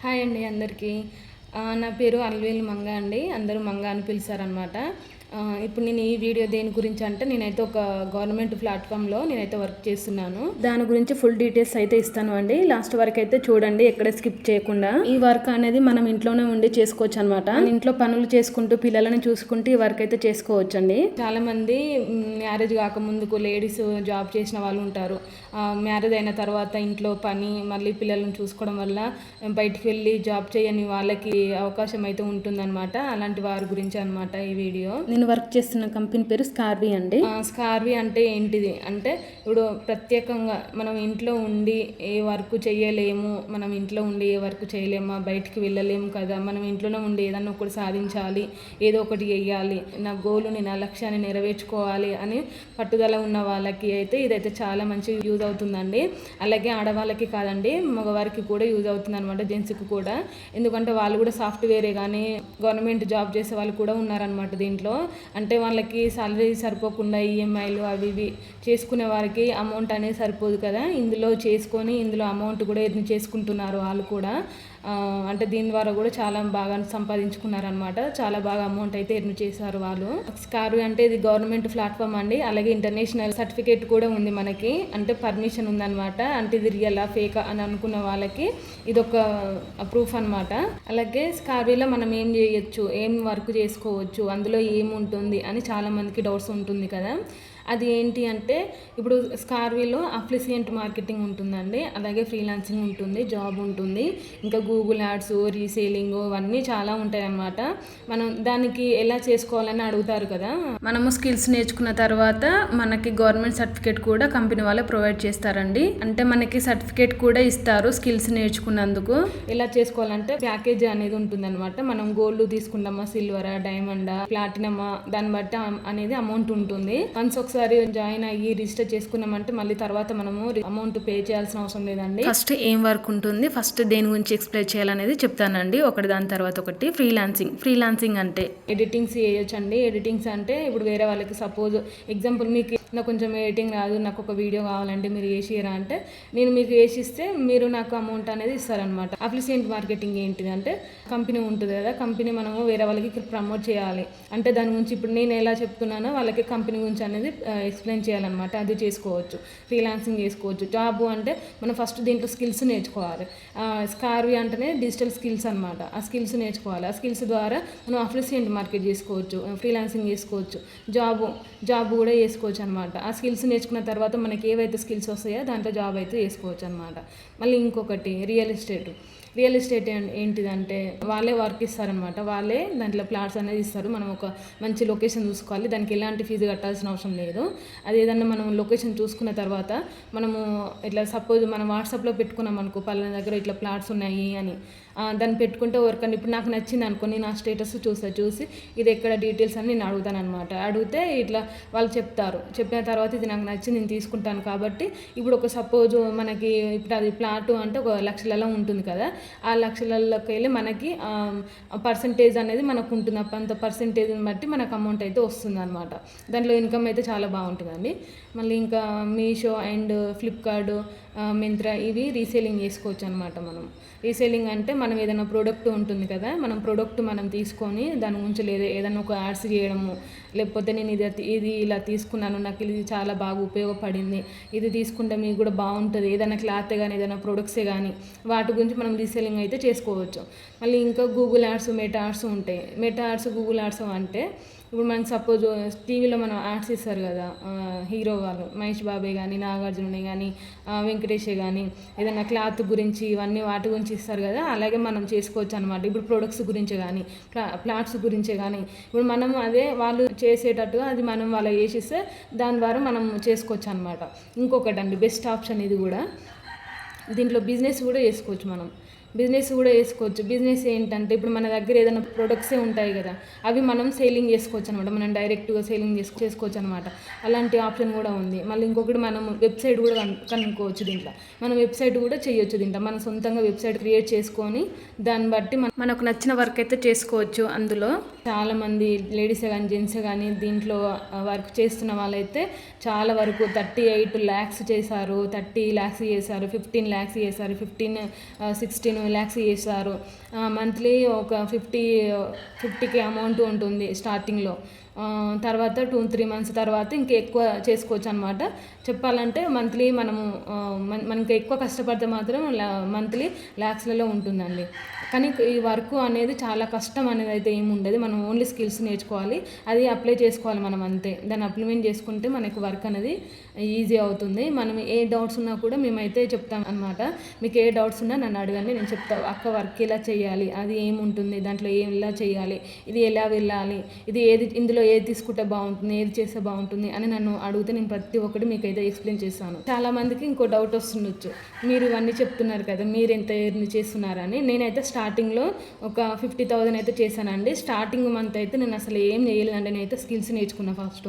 Hi అండి అందరికీ. నా పేరు అల్వేలు మంగ అండి. అందరూ మంగ అని పిలుస్తారనమాట. ఇప్పుడు నేను ఈ వీడియో దేని గురించి అంటే నేనైతే ఒక గవర్నమెంట్ ప్లాట్ఫామ్లో నేనైతే వర్క్ చేస్తున్నాను. దాని గురించి ఫుల్ డీటెయిల్స్ అయితే ఇస్తాను అండి. లాస్ట్ వరకు అయితే చూడండి, ఎక్కడ స్కిప్ చేయకుండా. ఈ వర్క్ అనేది మనం ఇంట్లోనే ఉండి చేసుకోవచ్చు అనమాట. ఇంట్లో పనులు చేసుకుంటూ పిల్లలని చూసుకుంటూ ఈ వర్క్ అయితే చేసుకోవచ్చు అండి. చాలా మంది మ్యారేజ్ కాకముందుకు లేడీస్ జాబ్ చేసిన వాళ్ళు ఉంటారు. మ్యారేజ్ అయిన తర్వాత ఇంట్లో పని మళ్ళీ పిల్లలను చూసుకోవడం వల్ల బయటికి వెళ్ళి జాబ్ చేయని వాళ్ళకి అవకాశం అయితే ఉంటుందన్నమాట. అలాంటి వారి గురించి అనమాట ఈ వీడియో. నేను వర్క్ చేస్తున్న కంపెనీ పేరు స్కార్వి అండి. స్కార్వి అంటే ఏంటిది అంటే, ఇప్పుడు ప్రత్యేకంగా మనం ఇంట్లో ఉండి ఏ వర్క్ చేయలేము, మనం ఇంట్లో ఉండి ఏ వర్క్ చేయలేమా, బయటికి వెళ్ళలేము కదా, మనం ఇంట్లోనే ఉండి ఏదన్నా ఒకటి సాధించాలి, ఏదో ఒకటి చేయాలి, నా గోలుని నా లక్ష్యాన్ని నెరవేర్చుకోవాలి అని పట్టుదల ఉన్న వాళ్ళకి అయితే ఇదైతే చాలా మంచి యూజ్ అవుతుందండి. అలాగే ఆడవాళ్ళకి కాదండి, మగవారికి కూడా యూజ్ అవుతుంది అనమాట, జెంట్స్కి కూడా. ఎందుకంటే వాళ్ళు కూడా సాఫ్ట్వేరే కానీ గవర్నమెంట్ జాబ్ చేసే వాళ్ళు కూడా ఉన్నారనమాట దీంట్లో. అంటే వాళ్ళకి సాలరీ సరిపోకుండా ఈఎంఐలు అవి ఇవి చేసుకునే వారికి అమౌంట్ అనేది సరిపోదు కదా, ఇందులో చేసుకొని ఇందులో అమౌంట్ కూడా ఎర్న్ చేసుకుంటున్నారు వాళ్ళు కూడా. అంటే దీని ద్వారా కూడా చాలా బాగా సంపాదించుకున్నారనమాట. చాలా బాగా అమౌంట్ అయితే ఎర్న్ చేశారు వాళ్ళు. స్కార్వి అంటే ఇది గవర్నమెంట్ ప్లాట్ఫామ్ అండి. అలాగే ఇంటర్నేషనల్ సర్టిఫికేట్ కూడా ఉంది మనకి, అంటే పర్మిషన్ ఉందన్నమాట. అంటే ఇది రియలా ఫేకా అని అనుకున్న వాళ్ళకి ఇది ఒక ప్రూఫ్ అనమాట. అలాగే స్కార్విలో మనం ఏం చేయొచ్చు, ఏం వర్క్ చేసుకోవచ్చు, అందులో ఏముంటుంది అని చాలా మందికి డౌట్స్ ఉంటుంది కదా. అది ఏంటి అంటే, ఇప్పుడు స్కార్విలో అఫిలియేట్ మార్కెటింగ్ ఉంటుందండి, అలాగే ఫ్రీలాన్సింగ్ ఉంటుంది, జాబ్ ఉంటుంది, ఇంకా గూగుల్ యాడ్స్, రీసేలింగ్ అవన్నీ చాలా ఉంటాయి అన్నమాట. మనం దానికి ఎలా చేసుకోవాలని అడుగుతారు కదా. మనము స్కిల్స్ నేర్చుకున్న తర్వాత మనకి గవర్నమెంట్ సర్టిఫికేట్ కూడా కంపెనీ వాళ్ళే ప్రొవైడ్ చేస్తారండి. అంటే మనకి సర్టిఫికేట్ కూడా ఇస్తారు స్కిల్స్ నేర్చుకున్నందుకు. ఎలా చేసుకోవాలంటే ప్యాకేజ్ అనేది ఉంటుంది అనమాట. మనం గోల్డ్ తీసుకుంటామా, సిల్వరా, డైమండా, ప్లాటినమా, దాన్ని బట్టి అనేది అమౌంట్ ఉంటుంది. వన్స్ ఒకసారి జాయిన్ అయ్యి రిజిస్టర్ చేసుకున్నామంటే మళ్ళీ తర్వాత మనము అమౌంట్ పే చేయాల్సిన అవసరం లేదండి. ఫస్ట్ ఏం వర్క్ ఉంటుంది, ఫస్ట్ దేని గురించి ఎక్స్ప్లెయిన్ చేయాలనేది చెప్తానండి, ఒకటి దాని తర్వాత ఒకటి. ఫ్రీలాన్సింగ్ అంటే ఎడిటింగ్స్ చేయొచ్చండి. ఎడిటింగ్స్ అంటే ఇప్పుడు వేరే వాళ్ళకి సపోజ్ ఎగ్జాంపుల్ మీకు నాకు కొంచెం ఎడిటింగ్ రాదు, నాకు ఒక వీడియో కావాలంటే మీరు వేసిరా అంటే నేను మీకు వేసిస్తే మీరు నాకు అమౌంట్ అనేది ఇస్తారనమాట. అఫిలియేట్ మార్కెటింగ్ ఏంటిది అంటే, కంపెనీ ఉంటుంది కదా, కంపెనీ మనము వేరే వాళ్ళకి ప్రమోట్ చేయాలి అంటే దాని గురించి ఇప్పుడు నేను ఎలా చెప్తున్నానో వాళ్ళకి కంపెనీ గురించి అనేది ఎక్స్ప్లెయిన్ చేయాలన్నమాట. అది చేసుకోవచ్చు. ఫ్రీలాన్సింగ్ చేసుకోవచ్చు. జాబ్ అంటే మనం ఫస్ట్ దీంట్లో స్కిల్స్ నేర్చుకోవాలి. స్కార్వి అంటేనే డిజిటల్ స్కిల్స్ అనమాట. ఆ స్కిల్స్ నేర్చుకోవాలి. ఆ స్కిల్స్ ద్వారా మనం అఫిలియేట్ మార్కెట్ చేసుకోవచ్చు, ఫ్రీలాన్సింగ్ చేసుకోవచ్చు, జాబ్ కూడా చేసుకోవచ్చు అనమాట. ఆ స్కిల్స్ నేర్చుకున్న తర్వాత మనకి ఏవైతే స్కిల్స్ వస్తాయో దాంట్లో జాబ్ అయితే చేసుకోవచ్చు అనమాట. మళ్ళీ ఇంకొకటి రియల్ ఎస్టేట్ ఏంటిదంటే వాళ్ళే వర్క్ ఇస్తారనమాట. వాళ్ళే దాంట్లో ప్లాట్స్ అనేది ఇస్తారు. మనం ఒక మంచి లొకేషన్ చూసుకోవాలి, దానికి ఎలాంటి ఫీజు కట్టాల్సిన అవసరం లేదు. అది ఏదన్నా మనం లొకేషన్ చూసుకున్న తర్వాత మనము ఇట్లా సపోజ్ మనం వాట్సాప్లో పెట్టుకున్నాం అనుకో, పలానా దగ్గర ఇట్లా ప్లాట్స్ ఉన్నాయి అని, దాన్ని పెట్టుకుంటే ఎవరికన్నా ఇప్పుడు నాకు నచ్చింది అనుకో, నేను ఆ స్టేటస్ చూసి ఇది ఎక్కడ డీటెయిల్స్ అని నేను అడుగుతాను అనమాట. అడిగితే ఇట్లా వాళ్ళు చెప్తారు. చెప్పిన తర్వాత ఇది నాకు నచ్చింది, నేను తీసుకుంటాను. కాబట్టి ఇప్పుడు ఒక సపోజ్ మనకి ఇప్పుడు అది ప్లాట్ అంటే ఒక లక్షలలో ఉంటుంది కదా, ఆ లక్షలలోకి వెళ్ళి మనకి పర్సంటేజ్ అనేది మనకు ఉంటుంది. అంత పర్సంటేజ్ని బట్టి మనకు అమౌంట్ అయితే వస్తుంది అనమాట. దాంట్లో ఇన్కమ్ అయితే చాలా బాగుంటుందండి. మళ్ళీ ఇంకా మీషో అండ్ ఫ్లిప్కార్ట్, మింత్రా ఇవి రీసేలింగ్ చేసుకోవచ్చు అనమాట. మనం రీసేలింగ్ అంటే మనం ఏదైనా ప్రోడక్ట్ ఉంటుంది కదా, మనం ప్రోడక్ట్ మనం తీసుకొని దాని గురించి ఏదైనా ఒక యాడ్స్ చేయడము, లేకపోతే నేను ఇది ఇలా తీసుకున్నాను, నాకు ఇది చాలా బాగా ఉపయోగపడింది, ఇది తీసుకుంటే మీకు కూడా బాగుంటుంది, ఏదైనా క్లాత్ కానీ ఏదైనా ప్రొడక్ట్సే కానీ వాటి గురించి మనం రీసేలింగ్ అయితే చేసుకోవచ్చు. మళ్ళీ ఇంకా గూగుల్ యాడ్స్, మెటా యాడ్స్ ఉంటాయి. మెటా యాడ్స్, గూగుల్ యాడ్స్ అంటే ఇప్పుడు మనకి సపోజ్ టీవీలో మనం యాడ్స్ ఇస్తారు కదా, హీరో వాళ్ళు మహేష్ బాబే కానీ, నాగార్జునే కానీ, వెంకటేషే కానీ, ఏదైనా క్లాత్ గురించి ఇవన్నీ వాటి గురించి ఇస్తారు కదా, అలాగే మనం చేసుకోవచ్చు అనమాట. ఇప్పుడు ప్రొడక్ట్స్ గురించి కానీ ప్లాట్స్ గురించే కానీ ఇప్పుడు మనం అదే వాళ్ళు చేసేటట్టుగా అది మనం వాళ్ళకి చేసిస్తే దాని ద్వారా మనం చేసుకోవచ్చు అనమాట. ఇంకొకటి అండి, బెస్ట్ ఆప్షన్ ఇది కూడా. దీంట్లో బిజినెస్ కూడా చేసుకోవచ్చు. బిజినెస్ ఏంటంటే ఇప్పుడు మన దగ్గర ఏదైనా ప్రొడక్ట్సే ఉంటాయి కదా, అవి మనం సేలింగ్ చేసుకోవచ్చు అనమాట. మనం డైరెక్ట్గా సేలింగ్ చేసుకోవచ్చు అనమాట. అలాంటి ఆప్షన్ కూడా ఉంది. మళ్ళీ ఇంకొకటి మనం వెబ్సైట్ కూడా కనుక్కోవచ్చు. దీంట్లో మనం వెబ్సైట్ కూడా చేయొచ్చు. దీంట్లో మనం సొంతంగా వెబ్సైట్ క్రియేట్ చేసుకొని దాన్ని బట్టి మనకు నచ్చిన వర్క్ అయితే చేసుకోవచ్చు. అందులో చాలామంది లేడీసే కానీ జెంట్సే కానీ దీంట్లో వర్క్ చేస్తున్న వాళ్ళైతే చాలా వరకు 38 lakhs చేశారు, 30 lakhs చేశారు, 15 lakhs చేశారు, 16 ల్యాక్స్ చేస్తారు. మంత్లీ ఒక 50K అమౌంట్ ఉంటుంది స్టార్టింగ్లో. తర్వాత 2-3 మంత్స్ తర్వాత ఇంకా ఎక్కువ చేసుకోవచ్చు అనమాట. చెప్పాలంటే మంత్లీ మనకి ఎక్కువ కష్టపడితే మాత్రం మంత్లీ ల్యాక్స్లలో ఉంటుందండి. కానీ ఈ వర్క్ అనేది చాలా కష్టం అనేది అయితే ఏమి ఉండదు. మనం ఓన్లీ స్కిల్స్ నేర్చుకోవాలి, అది అప్లై చేసుకోవాలి మనం అంతే. దాన్ని అప్లిమెంట్ చేసుకుంటే మనకి వర్క్ అనేది ఈజీ అవుతుంది. మనం ఏ డౌట్స్ ఉన్నా కూడా మేమైతే చెప్తాం అనమాట. మీకు ఏ డౌట్స్ ఉన్నా నన్ను అడగండి, నేను చెప్తాను. అక్క వర్క్ ఎలా చేయాలి, అది ఏముంటుంది, దాంట్లో ఎలా చేయాలి, ఇది ఎలా వెళ్ళాలి, ఇది ఇందులో ఏది తీసుకుంటే బాగుంటుంది, ఏది చేస్తే బాగుంటుంది అని నన్ను అడిగితే నేను ప్రతి ఒక్కటి మీకు అయితే ఎక్స్ప్లెయిన్ చేస్తాను. చాలా మందికి ఇంకో డౌట్ వస్తుండొచ్చు, మీరు ఇవన్నీ చెప్తున్నారు కదా, మీరు ఎంత ఎర్న్ చేస్తున్నారని. నేనైతే స్టార్టింగ్లో ఒక 50,000 అయితే చేశానండి. స్టార్టింగ్ మంత్ అయితే నేను అసలు ఏం చేయలేదండి. నేనైతే స్కిల్స్ నేర్చుకున్నాను ఫస్ట్.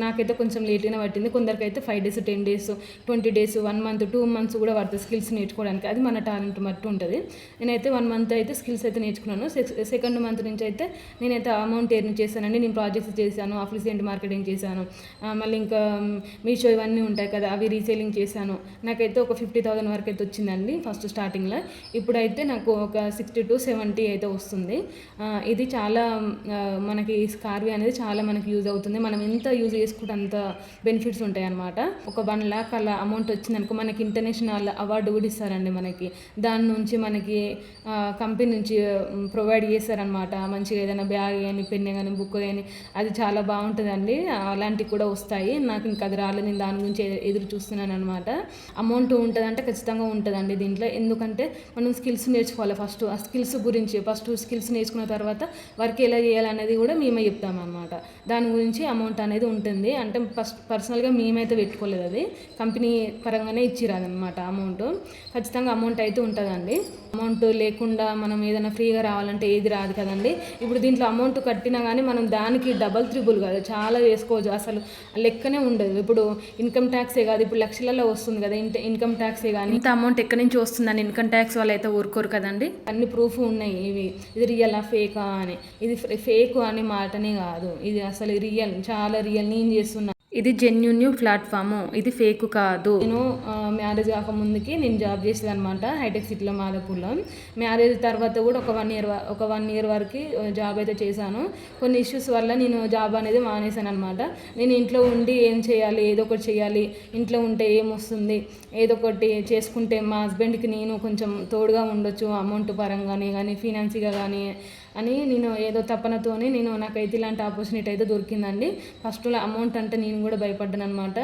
నాకైతే కొంచెం లేట్గానే పట్టింది. కొందరికైతే 5 days, 10 days, 20 days, 1 month, 2 months కూడా పడుతుంది స్కిల్స్ నేర్చుకోవడానికి. అది మన టాలెంట్ బట్టి ఉంటుంది. నేనైతే 1 month అయితే స్కిల్స్ అయితే నేర్చుకున్నాను. సెకండ్ మంత్ నుంచి అయితే నేనైతే అమౌంట్ ఎర్న్ చేశానండి. నేను ప్రాజెక్ట్స్ చేశాను, అఫిలియేట్ మార్కెటింగ్ చేశాను, మళ్ళీ ఇంకా మీషో ఇవన్నీ ఉంటాయి కదా, అవి రీసేలింగ్ చేశాను. నాకైతే ఒక 50,000 వరకు అయితే వచ్చిందండి ఫస్ట్ స్టార్టింగ్లో. ఇప్పుడైతే నాకు ఒక 60 to 70 అయితే వస్తుంది. ఇది చాలా మనకి స్కార్వి అనేది చాలా మనకి యూజ్ అవుతుంది. మనం ఎంత యూజ్ చేసుకుంటే అంత బెనిఫిట్స్ ఉంటాయి అన్నమాట. ఒక 1 lakh అలా అమౌంట్ వచ్చిందనుకో మనకి ఇంటర్నేషనల్ అవార్డు కూడా ఇస్తారండి మనకి. దాని నుంచి మనకి కంపెనీ నుంచి ప్రొవైడ్ చేస్తారనమాట. మంచిగా ఏదైనా బ్యాగ్ కానీ, పెన్ కానీ, బుక్ కానీ, అది చాలా బాగుంటుందండి. అలాంటివి కూడా వస్తాయి. నాకు ఇంకా అది రాలేదు, నేను దాని గురించి ఎదురు చూస్తున్నాను అనమాట. అమౌంట్ ఉంటుందంటే ఖచ్చితంగా ఉంటుందండి దీంట్లో. ఎందుకంటే మనం స్కిల్స్ నేర్చుకోవాలి ఫస్ట్. ఆ స్కిల్స్ గురించి ఫస్ట్ స్కిల్స్ నేర్చుకున్న తర్వాత వర్క్ ఎలా చేయాలనేది కూడా మేమే చెప్తామన్నమాట. దాని గురించి అమౌంట్ అనేది ఉంటుంది. అంటే పర్సనల్గా మేమైతే పెట్టుకోలేదు, అది కంపెనీ పరంగానే ఇచ్చిరాదనమాట అమౌంట్. ఖచ్చితంగా అమౌంట్ అయితే ఉంటుందండి. అమౌంట్ లేకుండా మనం ఏదైనా ఫ్రీగా రావాలంటే ఏది రాదు కదండి. ఇప్పుడు దీంట్లో అమౌంట్ కట్టినా కానీ మనం దానికి డబల్ త్రిబుల్ కాదు, చాలా చేసుకోవచ్చు. అసలు లెక్కనే ఉండదు. ఇప్పుడు ఇన్కమ్ ట్యాక్సే కాదు, ఇప్పుడు లక్షలలో వస్తుంది కదా ఇన్కమ్ ట్యాక్సే, కానీ ఇంత అమౌంట్ ఎక్కడి నుంచి వస్తుందని ఇన్కమ్ ట్యాక్స్ వాళ్ళు అయితే ఊరుకోరు కదండి. అన్ని ప్రూఫ్ ఉన్నాయి. ఇది రియలా ఫేకా అని. ఇది ఫేక్ అనే మాటనే కాదు, ఇది అసలు రియల్, చాలా రియల్. నేను చేస్తున్నా, ఇది జెన్యూన్ ప్లాట్ఫాము, ఇది ఫేక్ కాదు. నేను మ్యారేజ్ కాకముందుకి నేను జాబ్ చేసేది అనమాట హైటెక్ సిటీలో మాదాపూర్లో. మ్యారేజ్ తర్వాత కూడా ఒక 1 year వరకు జాబ్ అయితే చేశాను. కొన్ని ఇష్యూస్ వల్ల నేను జాబ్ అనేది మానేశాను అనమాట. నేను ఇంట్లో ఉండి ఏం చేయాలి, ఏదో ఒకటి చేయాలి, ఇంట్లో ఉంటే ఏమొస్తుంది, ఏదో ఒకటి చేసుకుంటే మా హస్బెండ్కి నేను కొంచెం తోడుగా ఉండొచ్చు, అమౌంట్ పరంగానే కానీ, ఫినాన్సీగా కానీ అని నేను ఏదో తపనతోనే నాకైతే ఇలాంటి ఆపర్చునిటీ అయితే దొరికిందండి. ఫస్ట్లో అమౌంట్ అంటే నేను కూడా భయపడ్డాను అనమాట.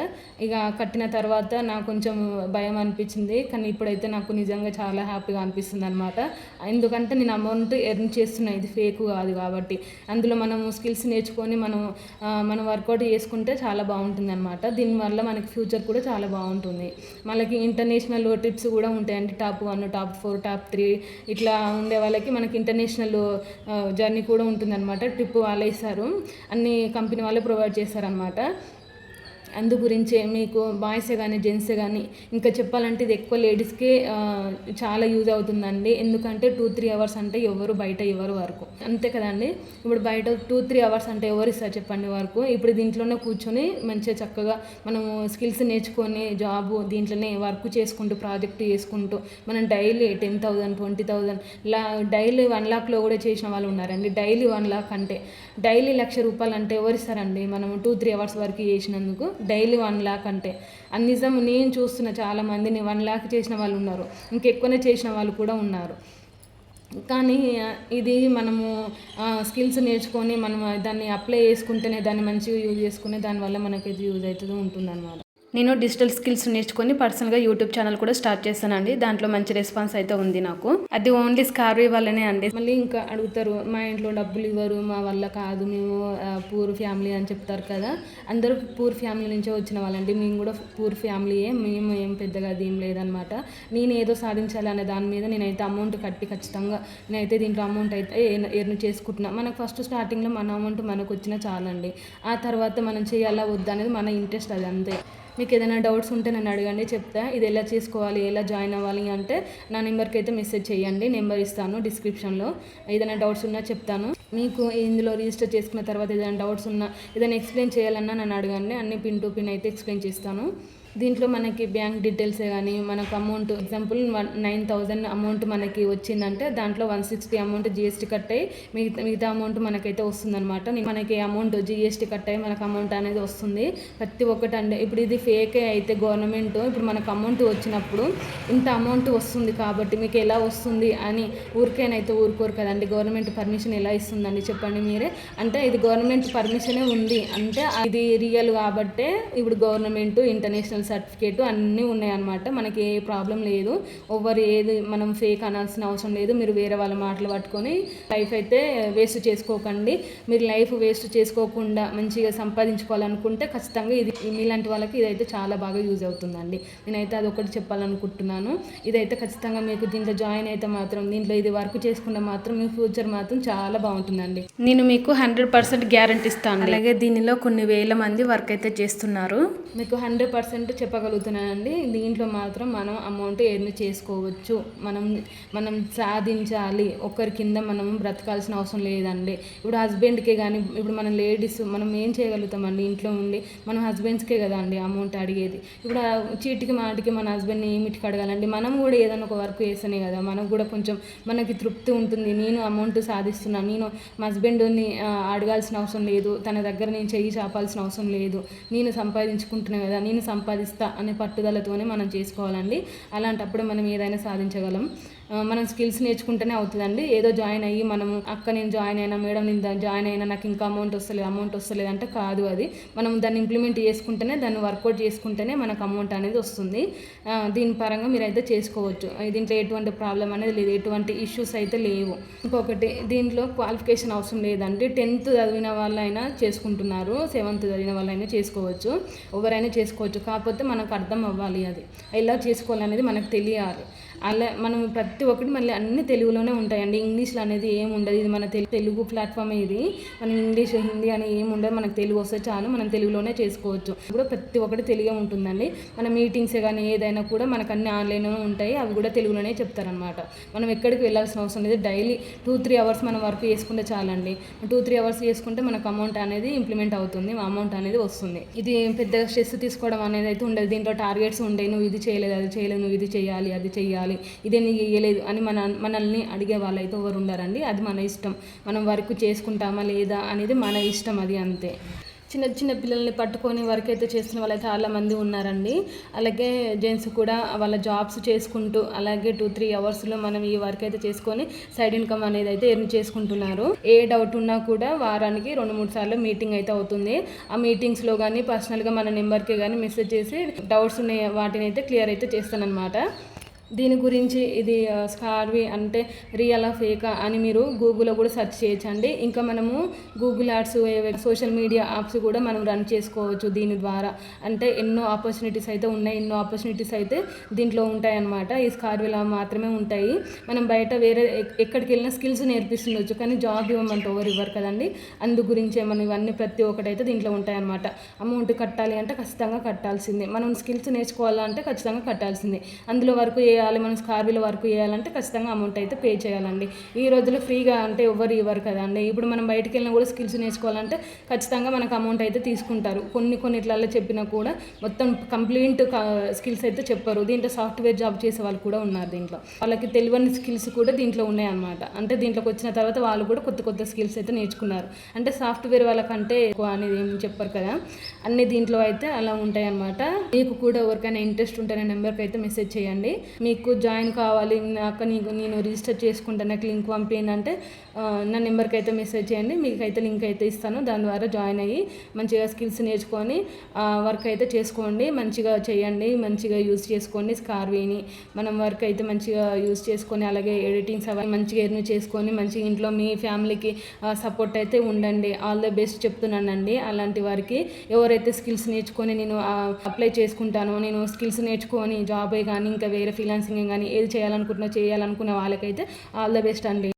ఇక కట్టిన తర్వాత నాకు కొంచెం భయం అనిపించింది, కానీ ఇప్పుడైతే నాకు నిజంగా చాలా హ్యాపీగా అనిపిస్తుంది అనమాట. ఎందుకంటే నేను అమౌంట్ ఎర్న్ చేస్తున్నా, ఇది ఫేక్ కాదు కాబట్టి. అందులో మనం స్కిల్స్ నేర్చుకొని మనం వర్కౌట్ చేసుకుంటే చాలా బాగుంటుంది అనమాట. దీనివల్ల మనకి ఫ్యూచర్ కూడా చాలా బాగుంటుంది. మనకి ఇంటర్నేషనల్ ట్రిప్స్ కూడా ఉంటాయండి. top 1, top 4, top 3 ఇట్లా ఉండే వాళ్ళకి మనకి ఇంటర్నేషనల్ జర్నీ కూడా ఉంటుందన్నమాట. ట్రిప్ వాళ్ళే ఇస్తారు, అన్ని కంపెనీ వాళ్ళే ప్రొవైడ్ చేస్తారనమాట. అందు గురించే మీకు బాయ్సే కానీ జెంట్సే కానీ ఇంకా చెప్పాలంటే ఇది ఎక్కువ లేడీస్కే చాలా యూజ్ అవుతుందండి. ఎందుకంటే 2-3 hours అంటే బయట ఎవరు వరకు అంతే కదండి. ఇప్పుడు బయట 2-3 hours అంటే ఎవరు ఇస్తారు చెప్పండి వరకు. ఇప్పుడు దీంట్లోనే కూర్చొని మంచిగా చక్కగా మనము స్కిల్స్ నేర్చుకొని జాబు దీంట్లోనే వర్క్ చేసుకుంటూ, ప్రాజెక్ట్ చేసుకుంటూ మనం డైలీ 10,000, 20,000 డైలీ 1 lakh కూడా చేసిన వాళ్ళు ఉన్నారండి. డైలీ 1 lakh అంటే డైలీ 1,00,000 రూపాయలు అంటే ఎవరు ఇస్తారండి మనం 2-3 hours వరకు చేసినందుకు. డైలీ 1 lakh అంటే అది నిజం. నేను చూస్తున్న చాలా మందిని 1 lakh చేసిన వాళ్ళు ఉన్నారు, ఇంకెక్కువనే చేసిన వాళ్ళు కూడా ఉన్నారు. కానీ ఇది మనము స్కిల్స్ నేర్చుకొని మనం దాన్ని అప్లై చేసుకుంటేనే, దాన్ని మంచిగా యూజ్ చేసుకునే దానివల్ల మనకైతే యూజ్ అవుతుంది ఉంటుందన్నమాట. నేను డిజిటల్ స్కిల్స్ నేర్చుకొని పర్సనల్గా యూట్యూబ్ ఛానల్ కూడా స్టార్ట్ చేస్తానండి. దాంట్లో మంచి రెస్పాన్స్ అయితే ఉంది నాకు. అది ఓన్లీ స్కార్వీ వల్లనే అండి. మళ్ళీ ఇంకా అడుగుతారు, మా ఇంట్లో డబ్బులు ఇవ్వరు, మా వల్ల కాదు, మేము పూర్ ఫ్యామిలీ అని చెప్తారు కదా. అందరూ పూర్ ఫ్యామిలీ నుంచే వచ్చిన వాళ్ళండి. మేము కూడా పూర్ ఫ్యామిలీయే, మేము ఏం పెద్దగా అది ఏం లేదనమాట. నేను ఏదో సాధించాలనే దాని మీద నేనైతే అమౌంట్ కట్టి ఖచ్చితంగా నేనైతే దీంట్లో అమౌంట్ అయితే ఎర్న్ చేసుకుంటున్నా. మనకు ఫస్ట్ స్టార్టింగ్లో మన అమౌంట్ మనకు వచ్చినా చాలండి. ఆ తర్వాత మనం చేయాలా వద్దా అనేది మన ఇంట్రెస్ట్, అది అంతే. మీకు ఏదైనా డౌట్స్ ఉంటే నన్ను అడగండి, చెప్తా. ఇది ఎలా చేసుకోవాలి, ఎలా జాయిన్ అవ్వాలి అంటే నా నెంబర్కి అయితే మెసేజ్ చేయండి. నెంబర్ ఇస్తాను డిస్క్రిప్షన్లో. ఏదైనా డౌట్స్ ఉన్నా చెప్తాను. మీకు ఇందులో రిజిస్టర్ చేసుకున్న తర్వాత ఏదైనా డౌట్స్ ఉన్నా, ఏదైనా ఎక్స్ప్లెయిన్ చేయాలన్నా నన్ను అడగండి. అన్ని పిన్ టు పిన్ అయితే ఎక్స్ప్లెయిన్ చేస్తాను. దీంట్లో మనకి బ్యాంక్ డీటెయిల్సే కానీ మనకు అమౌంట్ ఎగ్జాంపుల్ 9,000 అమౌంట్ మనకి వచ్చిందంటే దాంట్లో 160 అమౌంట్ జిఎస్టీ కట్ అయ్యి మిగతా అమౌంట్ మనకైతే వస్తుందన్నమాట. మనకి అమౌంట్ జిఎస్టీ కట్ అయ్యి మనకు అమౌంట్ అనేది వస్తుంది ప్రతి ఒక్కటి అండి. ఇప్పుడు ఇది ఫేకే అయితే గవర్నమెంట్ ఇప్పుడు మనకు అమౌంట్ వచ్చినప్పుడు ఇంత అమౌంట్ వస్తుంది కాబట్టి మీకు ఎలా వస్తుంది అని ఊరికేనైతే ఊరుకోరు కదండి. గవర్నమెంట్ పర్మిషన్ ఎలా ఇస్తుందండి చెప్పండి మీరే. అంటే ఇది గవర్నమెంట్ పర్మిషనే ఉంది అంటే ఇది రియల్ కాబట్టే ఇప్పుడు గవర్నమెంట్ ఇంటర్నేషనల్ సర్టిఫికేట్ అన్నీ ఉన్నాయన్నమాట. మనకి ఏ ప్రాబ్లం లేదు. ఏది మనం ఫేక్ అనాల్సిన అవసరం లేదు. మీరు వేరే వాళ్ళ మాటలు పట్టుకొని లైఫ్ అయితే వేస్ట్ చేసుకోకండి. మీరు లైఫ్ వేస్ట్ చేసుకోకుండా మంచిగా సంపాదించుకోవాలనుకుంటే ఖచ్చితంగా ఇది మీలాంటి వాళ్ళకి ఇదైతే చాలా బాగా యూజ్ అవుతుందండి. నేనైతే అదొకటి చెప్పాలనుకుంటున్నాను. ఇదైతే ఖచ్చితంగా మీకు దీంట్లో జాయిన్ అయితే మాత్రం దీంట్లో ఇది వర్క్ చేసుకుంటే మాత్రం మీ ఫ్యూచర్ మాత్రం చాలా బాగుంటుందండి. నేను మీకు 100% గ్యారంటీ ఇస్తాను. అలాగే దీనిలో కొన్ని వేల మంది వర్క్ అయితే చేస్తున్నారు. మీకు 100% చెప్పగలుగుతున్నానండి. దీంట్లో మాత్రం మనం అమౌంట్ ఎర్న్ చేసుకోవచ్చు. మనం సాధించాలి. ఒకరి కింద మనం బ్రతకాల్సిన అవసరం లేదండి. ఇప్పుడు హస్బెండ్కే కానీ ఇప్పుడు మన లేడీస్ మనం ఏం చేయగలుగుతామండి ఇంట్లో ఉండి మన హస్బెండ్స్కే కదా అండి అమౌంట్ అడిగేది. ఇప్పుడు చీటికి మాటికి మన హస్బెండ్ని ఏమిటికి అడగాలండి. మనం కూడా ఏదైనా ఒక వర్క్ చేస్తేనే కదా మనకు కూడా కొంచెం మనకి తృప్తి ఉంటుంది. నేను అమౌంట్ సాధిస్తున్నాను, నేను మా హస్బెండ్ని అడగాల్సిన అవసరం లేదు, తన దగ్గర నేను చెయ్యి చాపాల్సిన అవసరం లేదు, నేను సంపాదించుకుంటున్నాను కదా నేను సంపాదిస్తా అనే పట్టుదలతోనే మనం చేసుకోవాలండి. అలాంటప్పుడు మనం ఏదైనా సాధించగలం. మనం స్కిల్స్ నేర్చుకుంటేనే అవుతుందండి. ఏదో జాయిన్ అయ్యి మనము అక్క నేను జాయిన్ అయినా, మేడం నేను జాయిన్ అయినా, నాకు ఇంకా అమౌంట్ వస్తలేదు అంటే కాదు. అది మనం దాన్ని ఇంప్లిమెంట్ చేసుకుంటేనే దాన్ని వర్కౌట్ చేసుకుంటేనే మనకు అమౌంట్ అనేది వస్తుంది. దీని పరంగా మీరైతే చేసుకోవచ్చు. దీంట్లో ఎటువంటి ప్రాబ్లం అనేది లేదు, ఎటువంటి ఇష్యూస్ అయితే లేవు. ఇంకొకటి దీంట్లో క్వాలిఫికేషన్ అవసరం లేదండి. 10th చదివిన వాళ్ళైనా చేసుకుంటున్నారు, 7th చదివిన వాళ్ళైనా చేసుకోవచ్చు, ఎవరైనా చేసుకోవచ్చు. కాకపోతే మనకు అర్థం అవ్వాలి, అది ఎలా చేసుకోవాలనేది మనకు తెలియాలి. అలా మనం ప్రతి ఒక్కటి మళ్ళీ అన్ని తెలుగులోనే ఉంటాయండి. ఇంగ్లీష్లో అనేది ఏమి ఉండదు. ఇది మన తెలుగు ప్లాట్ఫామ్. ఇది మనం ఇంగ్లీష్ హిందీ అని ఏమి ఉండదు. మనకు తెలుగు వస్తే చాలు, మనం తెలుగులోనే చేసుకోవచ్చు. కూడా ప్రతి ఒక్కటి తెలుగే ఉంటుందండి. మన మీటింగ్సే కానీ ఏదైనా కూడా మనకు అన్ని ఆన్లైన్లోనే ఉంటాయి. అవి కూడా తెలుగులోనే చెప్తారనమాట. మనం ఎక్కడికి వెళ్ళాల్సిన అవసరం లేదు. డైలీ 2-3 అవర్స్ మనం వర్క్ చేసుకుంటే చాలండి. 2-3 అవర్స్ చేసుకుంటే మనకు అమౌంట్ అనేది ఇంప్లిమెంట్ అవుతుంది, అమౌంట్ అనేది వస్తుంది. ఇది పెద్దగా స్ట్రెస్ తీసుకోవడం అనేది అయితే ఉండదు. దీంట్లో టార్గెట్స్ ఉంటాయి. నువ్వు ఇది చేయలేదు, అది చేయలేదు, నువ్వు ఇది చేయాలి, అది చేయాలి, ఇదే నీకు ఇయ్యలేదు అని మనల్ని అడిగే వాళ్ళైతే ఎవరు ఉండారండి. అది మన ఇష్టం. మనం వర్క్ చేసుకుంటామా లేదా అనేది మన ఇష్టం, అది అంతే. చిన్న పిల్లల్ని పట్టుకొని వర్క్ అయితే చేస్తున్న వాళ్ళు చాలామంది ఉన్నారండి. అలాగే జెంట్స్ కూడా వాళ్ళ జాబ్స్ చేసుకుంటూ అలాగే 2-3 అవర్స్లో మనం ఈ వర్క్ అయితే చేసుకొని సైడ్ ఇన్కమ్ అనేది అయితే ఎర్న్ చేసుకుంటున్నారు. ఏ డౌట్ ఉన్నా కూడా వారానికి 2-3 సార్లు మీటింగ్ అయితే అవుతుంది. ఆ మీటింగ్స్లో కానీ పర్సనల్గా మన నెంబర్కి కానీ మెసేజ్ చేసి డౌట్స్ ఉన్న వాటిని అయితే క్లియర్ అయితే చేస్తానన్నమాట. దీని గురించి ఇది స్కార్వి అంటే రియలా ఫేకా అని మీరు గూగుల్లో కూడా సెర్చ్ చేయొచ్చండి. ఇంకా మనము Google ads, social media apps కూడా మనం రన్ చేసుకోవచ్చు దీని ద్వారా. అంటే ఎన్నో ఆపర్చునిటీస్ అయితే ఉన్నాయి, ఎన్నో ఆపర్చునిటీస్ అయితే దీంట్లో ఉంటాయన్నమాట. ఈ స్కార్విలా మాత్రమే ఉంటాయి. మనం బయట వేరే ఎక్కడికి వెళ్ళినా స్కిల్స్ నేర్పిస్తుండొచ్చు, కానీ జాబ్ ఇవ్వమంటే ఎవరు ఇవ్వరు కదండి. అందు గురించే మనం ఇవన్నీ ప్రతి ఒక్కటి అయితే దీంట్లో ఉంటాయన్నమాట. అమౌంట్ కట్టాలి అంటే ఖచ్చితంగా కట్టాల్సిందే. మనం స్కిల్స్ నేర్చుకోవాలంటే ఖచ్చితంగా కట్టాల్సిందే. అందులో వరకు చేయాలి, మనం స్కార్విలో వర్క్ చేయాలంటే ఖచ్చితంగా అమౌంట్ అయితే పే చేయాలండి. ఈ రోజుల్లో ఫ్రీగా అంటే ఎవరు ఇవ్వరు కదండి. ఇప్పుడు మనం బయటికి వెళ్ళినా కూడా స్కిల్స్ నేర్చుకోవాలంటే ఖచ్చితంగా మనకు అమౌంట్ అయితే తీసుకుంటారు. కొన్నిట్లలో చెప్పినా కూడా మొత్తం కంప్లీట్ స్కిల్స్ అయితే చెప్పరు. దీంట్లో సాఫ్ట్వేర్ జాబ్ చేసే వాళ్ళు కూడా ఉన్నారు. దీంట్లో వాళ్ళకి తెలియని స్కిల్స్ కూడా దీంట్లో ఉన్నాయన్నమాట. అంటే దీంట్లోకి వచ్చిన తర్వాత వాళ్ళు కూడా కొత్త స్కిల్స్ అయితే నేర్చుకున్నారు. అంటే సాఫ్ట్వేర్ వాళ్ళకంటే ఎక్కువ అనేది ఏం చెప్పరు కదా, అన్ని దీంట్లో అయితే అలా ఉంటాయి అన్నమాట. మీకు కూడా ఎవరికైనా ఇంట్రెస్ట్ ఉంటే నా నెంబర్కి అయితే మెసేజ్ చేయండి. మీకు జాయిన్ కావాలి, నేను రిజిస్టర్ చేసుకుంటాను, నాకు లింక్ పంపించండి, నా నెంబర్కి అయితే మెసేజ్ చేయండి. మీకు అయితే లింక్ అయితే ఇస్తాను. దాని ద్వారా జాయిన్ అయ్యి మంచిగా స్కిల్స్ నేర్చుకొని వర్క్ అయితే చేసుకోండి. మంచిగా చేయండి, మంచిగా యూజ్ చేసుకోండి. స్కార్వీని మనం వర్క్ అయితే మంచిగా యూజ్ చేసుకొని అలాగే ఎడిటింగ్స్ అవన్నీ మంచిగా ఎర్న్ చేసుకొని మంచిగా ఇంట్లో మీ ఫ్యామిలీకి సపోర్ట్ అయితే ఉండండి. ఆల్ ద బెస్ట్ చెప్తున్నానండి. అలాంటి వారికి ఎవరైతే స్కిల్స్ నేర్చుకొని నేను అప్లై చేసుకుంటానో, నేను స్కిల్స్ నేర్చుకొని జాబ్ కానీ ఇంకా వేరే ఫ్రీలాన్సింగ్ కానీ ఏది చేయాలనుకున్న వాళ్ళకైతే ఆల్ ద బెస్ట్ అండి.